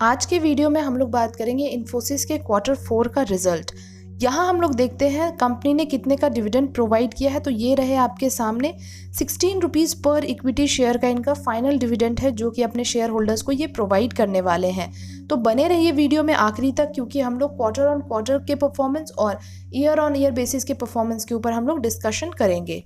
आज के वीडियो में हम लोग बात करेंगे इन्फोसिस के Q4 का रिजल्ट। यहाँ हम लोग देखते हैं कंपनी ने कितने का डिविडेंड प्रोवाइड किया है। तो ये रहे आपके सामने 16 रुपीज़ पर इक्विटी शेयर का इनका फाइनल डिविडेंड है, जो कि अपने शेयर होल्डर्स को ये प्रोवाइड करने वाले हैं। तो बने रहिए वीडियो में आखिरी तक, क्योंकि हम लोग क्वार्टर ऑन क्वार्टर के परफॉर्मेंस और ईयर ऑन ईयर बेसिस के परफॉर्मेंस के ऊपर हम लोग डिस्कशन करेंगे।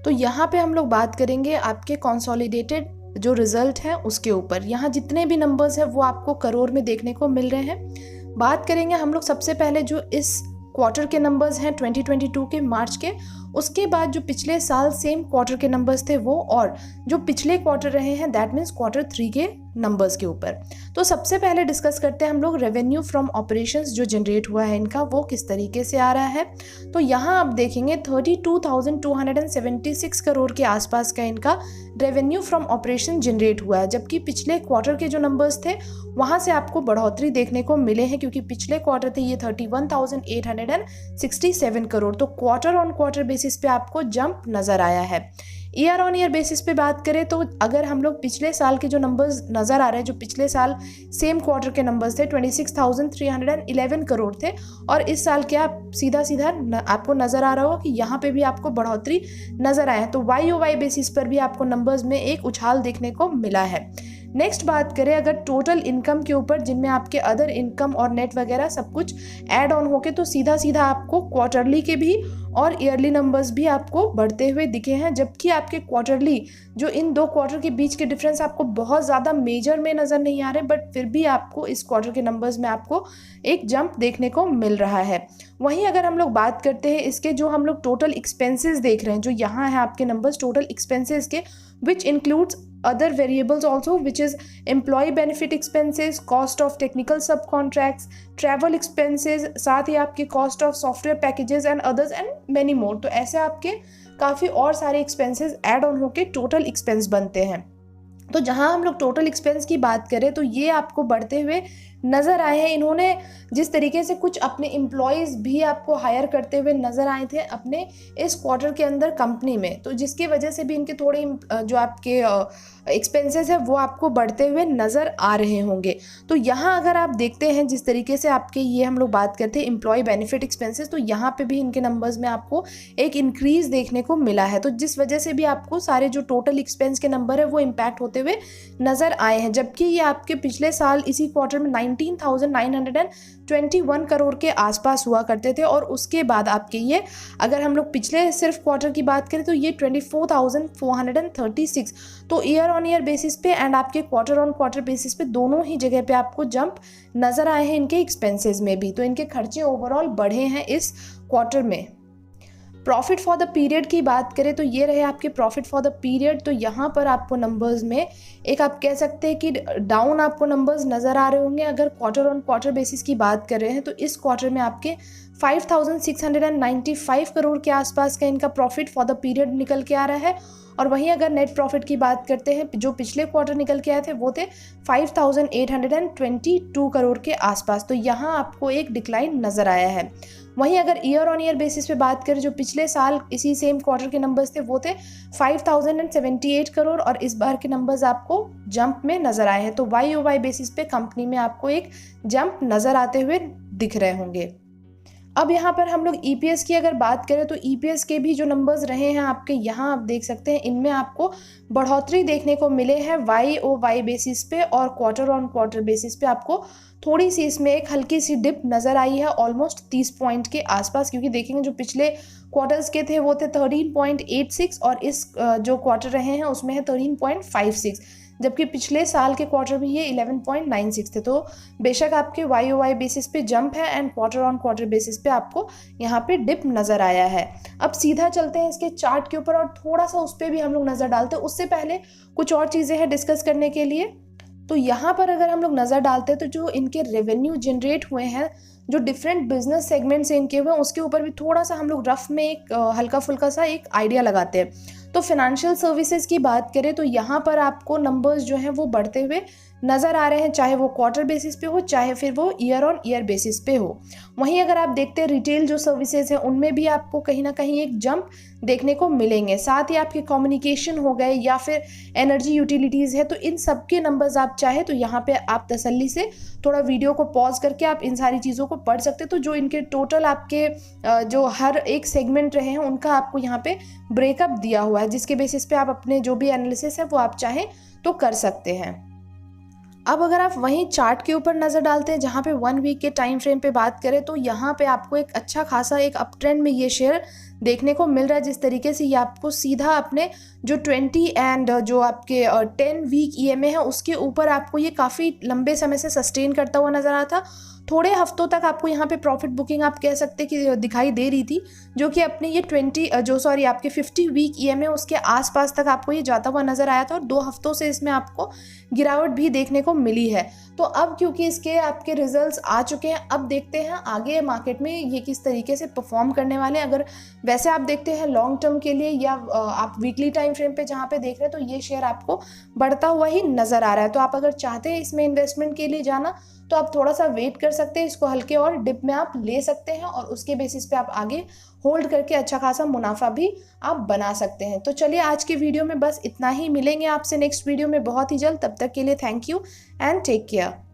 तो यहाँ पे हम लोग बात करेंगे आपके कंसोलिडेटेड जो रिजल्ट है उसके ऊपर। यहाँ जितने भी नंबर्स हैं वो आपको करोड़ में देखने को मिल रहे हैं। बात करेंगे हम लोग सबसे पहले जो इस क्वार्टर के नंबर्स हैं 2022 के मार्च के, उसके बाद जो पिछले साल सेम क्वार्टर के नंबर्स थे वो, और जो पिछले क्वार्टर रहे हैं दैट मीन्स Q3 के नंबर्स के ऊपर। तो सबसे पहले डिस्कस करते हैं हम लोग रेवेन्यू फ्रॉम ऑपरेशंस जो जनरेट हुआ है इनका, वो किस तरीके से आ रहा है। तो यहाँ आप देखेंगे 32,276 करोड़ के आसपास का इनका रेवेन्यू फ्रॉम ऑपरेशन जनरेट हुआ है, जबकि पिछले क्वार्टर के जो नंबर्स थे वहाँ से आपको बढ़ोतरी देखने को मिले हैं, क्योंकि पिछले क्वार्टर थे ये 31,867 करोड़। तो क्वार्टर ऑन क्वार्टर बेसिस पे आपको जंप नज़र आया है। ईयर ऑन ईयर बेसिस पे बात करें तो अगर हम लोग पिछले साल के जो नंबर्स नज़र आ रहे हैं, जो पिछले साल सेम क्वार्टर के नंबर्स थे 26,311 करोड़ थे, और इस साल क्या सीधा सीधा आपको नज़र आ रहा होगा कि यहाँ पे भी आपको बढ़ोतरी नज़र आया है। तो YOY बेसिस पर भी आपको नंबर्स में एक उछाल देखने को मिला है। नेक्स्ट बात करें अगर टोटल इनकम के ऊपर, जिनमें आपके अदर इनकम और नेट वगैरह सब कुछ ऐड ऑन होके, तो सीधा सीधा आपको क्वार्टरली के भी और ईयरली नंबर्स भी आपको बढ़ते हुए दिखे हैं, जबकि आपके क्वार्टरली जो इन दो क्वार्टर के बीच के डिफरेंस आपको बहुत ज़्यादा मेजर में नज़र नहीं आ रहे, बट फिर भी आपको इस क्वार्टर के नंबर्स में आपको एक जंप देखने को मिल रहा है। वहीं अगर हम लोग बात करते हैं इसके जो हम लोग टोटल एक्सपेंसेस देख रहे हैं, जो यहाँ है आपके नंबर्स टोटल एक्सपेंसेस के, which includes other variables also, which is employee benefit expenses, cost of technical subcontracts, travel expenses, साथ ही आपके cost of software packages and others and many more। तो ऐसे आपके काफ़ी और सारे expenses add on होके total expense बनते हैं। तो जहाँ हम लोग टोटल एक्सपेंस की बात करें तो ये आपको बढ़ते हुए नज़र आए हैं। इन्होंने जिस तरीके से कुछ अपने एम्प्लॉयज़ भी आपको हायर करते हुए नज़र आए थे अपने इस क्वार्टर के अंदर कंपनी में, तो जिसकी वजह से भी इनके थोड़े जो आपके एक्सपेंसेस है वो आपको बढ़ते हुए नज़र आ रहे होंगे। तो यहाँ अगर आप देखते हैं जिस तरीके से आपके ये हम लोग बात करते हैं एम्प्लॉय बेनिफिट एक्सपेंसेस, तो यहाँ पे भी इनके नंबर्स में आपको एक इंक्रीज़ देखने को मिला है। तो जिस वजह से भी आपको सारे जो टोटल एक्सपेंस के नंबर है वो इम्पैक्ट होते हुए नज़र आए हैं, जबकि ये आपके पिछले साल इसी क्वार्टर में 19,921 करोड़ के आसपास हुआ करते थे, और उसके बाद आपके ये अगर हम लोग पिछले सिर्फ क्वार्टर की बात करें तो ये 24,436। तो ईयर ऑन ईयर बेसिस पे एंड आपके क्वार्टर ऑन क्वार्टर बेसिस पे दोनों ही जगह पे आपको जंप नज़र आए हैं इनके एक्सपेंसेस में भी। तो इनके खर्चे ओवरऑल बढ़े हैं इस क्वार्टर में। प्रॉफिट फॉर द पीरियड की बात करें तो ये रहे आपके प्रॉफिट फॉर द पीरियड। तो यहाँ पर आपको नंबर्स में एक आप कह सकते हैं कि डाउन आपको नंबर्स नज़र आ रहे होंगे। अगर क्वार्टर ऑन क्वार्टर बेसिस की बात कर रहे हैं तो इस क्वार्टर में आपके 5,695 करोड़ के आसपास का इनका प्रॉफिट फॉर द पीरियड निकल के आ रहा है। और वहीं अगर नेट प्रॉफिट की बात करते हैं, जो पिछले क्वार्टर निकल के आए थे वो थे 5,822 करोड़ के आसपास। तो यहाँ आपको एक डिक्लाइन नज़र आया है। वहीं अगर ईयर ऑन ईयर बेसिस पे बात करें, जो पिछले साल इसी सेम क्वार्टर के नंबर्स थे वो थे 5,078 करोड़, और इस बार के नंबर्स आपको जंप में नज़र आए हैं। तो YOY बेसिस पे कंपनी में आपको एक जंप नज़र आते हुए दिख रहे होंगे। अब यहाँ पर हम लोग EPS की अगर बात करें तो EPS के भी जो नंबर्स रहे हैं आपके, यहाँ आप देख सकते हैं इनमें आपको बढ़ोतरी देखने को मिले हैं YOY बेसिस पे, और क्वार्टर ऑन क्वार्टर बेसिस पे आपको थोड़ी सी इसमें एक हल्की सी डिप नज़र आई है ऑलमोस्ट 30 पॉइंट के आसपास, क्योंकि देखेंगे जो पिछले क्वार्टर्स के थे वो थे 13.86, और इस जो क्वार्टर रहे हैं उसमें है 13.56, जबकि पिछले साल के क्वार्टर में ये 11.96 थे। तो बेशक आपके YOY बेसिस पे जंप है and quarter on quarter basis पे आपको यहाँ पे डिप नज़र आया है। अब सीधा चलते हैं इसके चार्ट के ऊपर और थोड़ा सा उस पर भी हम लोग नज़र डालते हैं। उससे पहले कुछ और चीज़ें हैं डिस्कस करने के लिए। तो यहाँ पर अगर हम लोग नज़र डालते हैं तो जो इनके रेवेन्यू जनरेट हुए हैं, जो डिफरेंट बिजनेस सेगमेंट से इनके हुए, उसके ऊपर भी थोड़ा सा हम लोग रफ में एक हल्का फुल्का सा एक आइडिया लगाते हैं। तो फिनेंशियल सर्विसेज की बात करें तो यहाँ पर आपको नंबर्स जो हैं वो बढ़ते हुए नज़र आ रहे हैं, चाहे वो क्वार्टर बेसिस पे हो चाहे फिर वो ईयर ऑन ईयर बेसिस पे हो। वहीं अगर आप देखते हैं रिटेल जो सर्विसेज हैं उनमें भी आपको कहीं ना कहीं एक जंप देखने को मिलेंगे। साथ ही आपके कम्युनिकेशन हो गए या फिर एनर्जी यूटिलिटीज़ है, तो इन सब के नंबर्स आप चाहे तो यहाँ पे आप तसल्ली से थोड़ा वीडियो को पॉज करके आप इन सारी चीज़ों को पढ़ सकते हैं। तो जो इनके टोटल आपके जो हर एक सेगमेंट रहे हैं उनका आपको यहाँ पे ब्रेकअप दिया हुआ है, जिसके बेसिस पे आप अपने जो भी एनालिसिस है वो आप चाहें तो कर सकते हैं। अब अगर आप वहीं चार्ट के ऊपर नज़र डालते हैं जहाँ पे 1 वीक के टाइम फ्रेम पे बात करें, तो यहाँ पे आपको एक अच्छा खासा एक अप ट्रेंड में ये शेयर देखने को मिल रहा है। जिस तरीके से ये आपको सीधा अपने जो 20 एंड जो आपके 10 वीक EMA है उसके ऊपर आपको ये काफ़ी लंबे समय से सस्टेन करता हुआ नज़र आता था। थोड़े हफ्तों तक आपको यहाँ पे प्रॉफिट बुकिंग आप कह सकते कि दिखाई दे रही थी, जो कि अपने ये आपके 50 वीक EMA उसके आसपास तक आपको ये जाता हुआ नज़र आया था, और 2 हफ्तों से इसमें आपको गिरावट भी देखने को मिली है। तो अब क्योंकि इसके आपके रिजल्ट्स आ चुके हैं, अब देखते हैं आगे मार्केट में ये किस तरीके से परफॉर्म करने वाले हैं। अगर वैसे आप देखते हैं लॉन्ग टर्म के लिए या आप वीकली टाइम फ्रेम पे जहाँ पे देख रहे हैं, तो ये शेयर आपको बढ़ता हुआ ही नज़र आ रहा है। तो आप अगर चाहते हैं इसमें इन्वेस्टमेंट के लिए जाना, तो आप थोड़ा सा वेट कर सकते हैं, इसको हल्के और डिप में आप ले सकते हैं और उसके बेसिस पे आप आगे होल्ड करके अच्छा खासा मुनाफा भी आप बना सकते हैं। तो चलिए आज की वीडियो में बस इतना ही, मिलेंगे आपसे नेक्स्ट वीडियो में बहुत ही जल्द। तब तक के लिए thank you and take care.